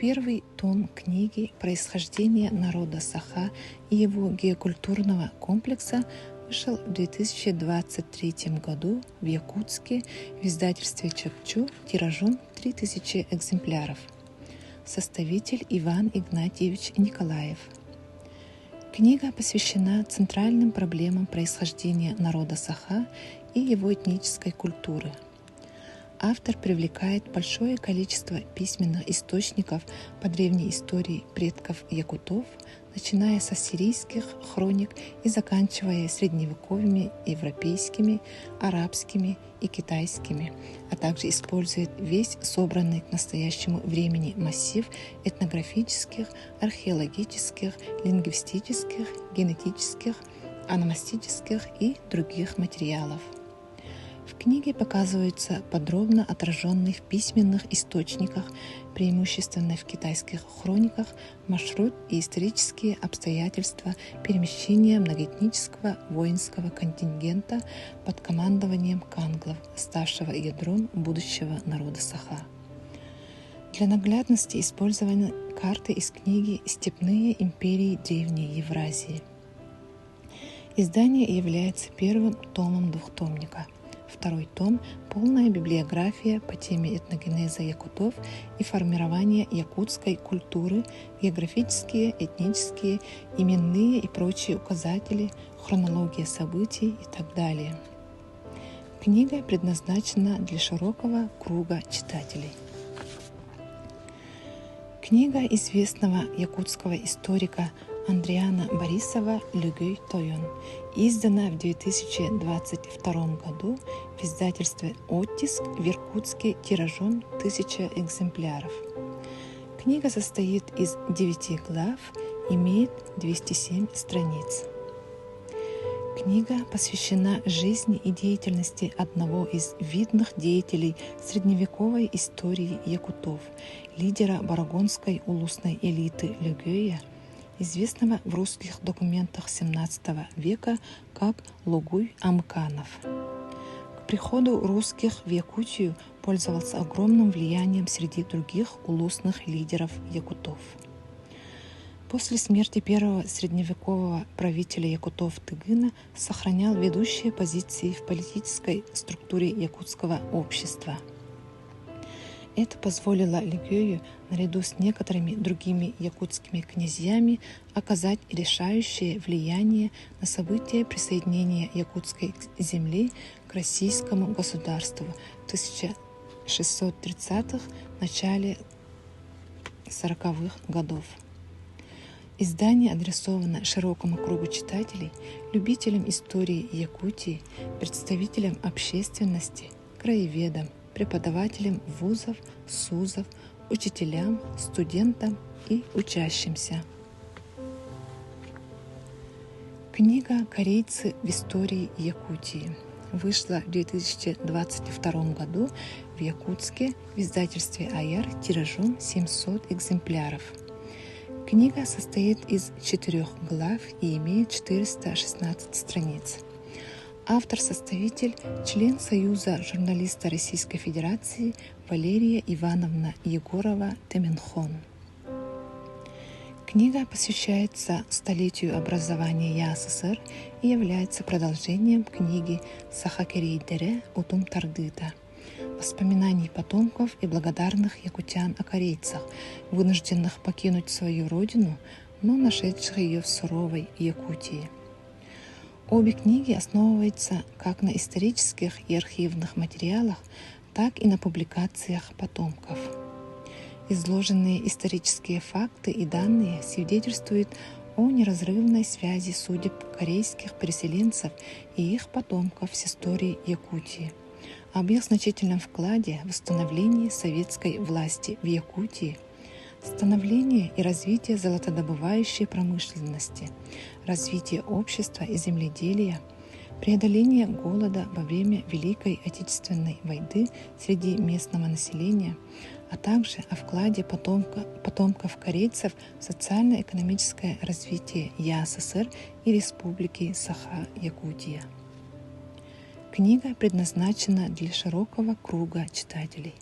Первый том книги «Происхождение народа Саха и его геокультурного комплекса» вышел в 2023 году в Якутске в издательстве Чапчу тиражом 3000 экземпляров. Составитель Иван Игнатьевич Николаев. Книга посвящена центральным проблемам происхождения народа Саха и его этнической культуры. Автор привлекает большое количество письменных источников по древней истории предков якутов, начиная с ассирийских хроник и заканчивая средневековыми европейскими, арабскими и китайскими, а также использует весь собранный к настоящему времени массив этнографических, археологических, лингвистических, генетических, ономастических и других материалов. В книге показываются подробно отраженный в письменных источниках, преимущественно в китайских хрониках, маршрут и исторические обстоятельства перемещения многоэтнического воинского контингента под командованием канглов, ставшего ядром будущего народа Саха. Для наглядности использованы карты из книги «Степные империи Древней Евразии». Издание является первым томом двухтомника. Второй том – полная библиография по теме этногенеза якутов и формирования якутской культуры, географические, этнические, именные и прочие указатели, хронология событий и так далее. Книга предназначена для широкого круга читателей. Книга известного якутского историка Андриана Борисова «Лүгэй Тойон», издана в 2022 году в издательстве «Оттиск» в Иркутске тиражом 1000 экземпляров. Книга состоит из 9 глав, имеет 207 страниц. Книга посвящена жизни и деятельности одного из видных деятелей средневековой истории якутов, лидера барагонской улусной элиты Лүгэя, известного в русских документах XVII века как Лугуй Амканов. К приходу русских в Якутию пользовался огромным влиянием среди других улусных лидеров якутов. После смерти первого средневекового правителя якутов Тыгына сохранял ведущие позиции в политической структуре якутского общества. Это позволило Лүгэю, наряду с некоторыми другими якутскими князьями, оказать решающее влияние на события присоединения якутской земли к российскому государству в 1630-х, начале 40-х годов. Издание адресовано широкому кругу читателей, любителям истории Якутии, представителям общественности, краеведам, преподавателям вузов, СУЗов, учителям, студентам и учащимся. Книга «Корейцы в истории Якутии» вышла в 2022 году в Якутске в издательстве «Аяр» тиражом 700 экземпляров. Книга состоит из 4 глав и имеет 416 страниц. Автор-составитель – член Союза журналиста Российской Федерации Валерия Ивановна Егорова-Теменхон. Книга посвящается столетию образования ЯССР и является продолжением книги Сахакерейдере Утум Тардыта, воспоминаний потомков и благодарных якутян о корейцах, вынужденных покинуть свою родину, но нашедших ее в суровой Якутии. Обе книги основываются как на исторических и архивных материалах, так и на публикациях потомков. Изложенные исторические факты и данные свидетельствуют о неразрывной связи судеб корейских переселенцев и их потомков с историей Якутии, об их значительном вкладе в становление советской власти в Якутии, становление и развитие золотодобывающей промышленности, развитие общества и земледелия, преодоление голода во время Великой Отечественной войны среди местного населения, а также о вкладе потомков корейцев в социально-экономическое развитие ЯССР и Республики Саха-Якутия. Книга предназначена для широкого круга читателей.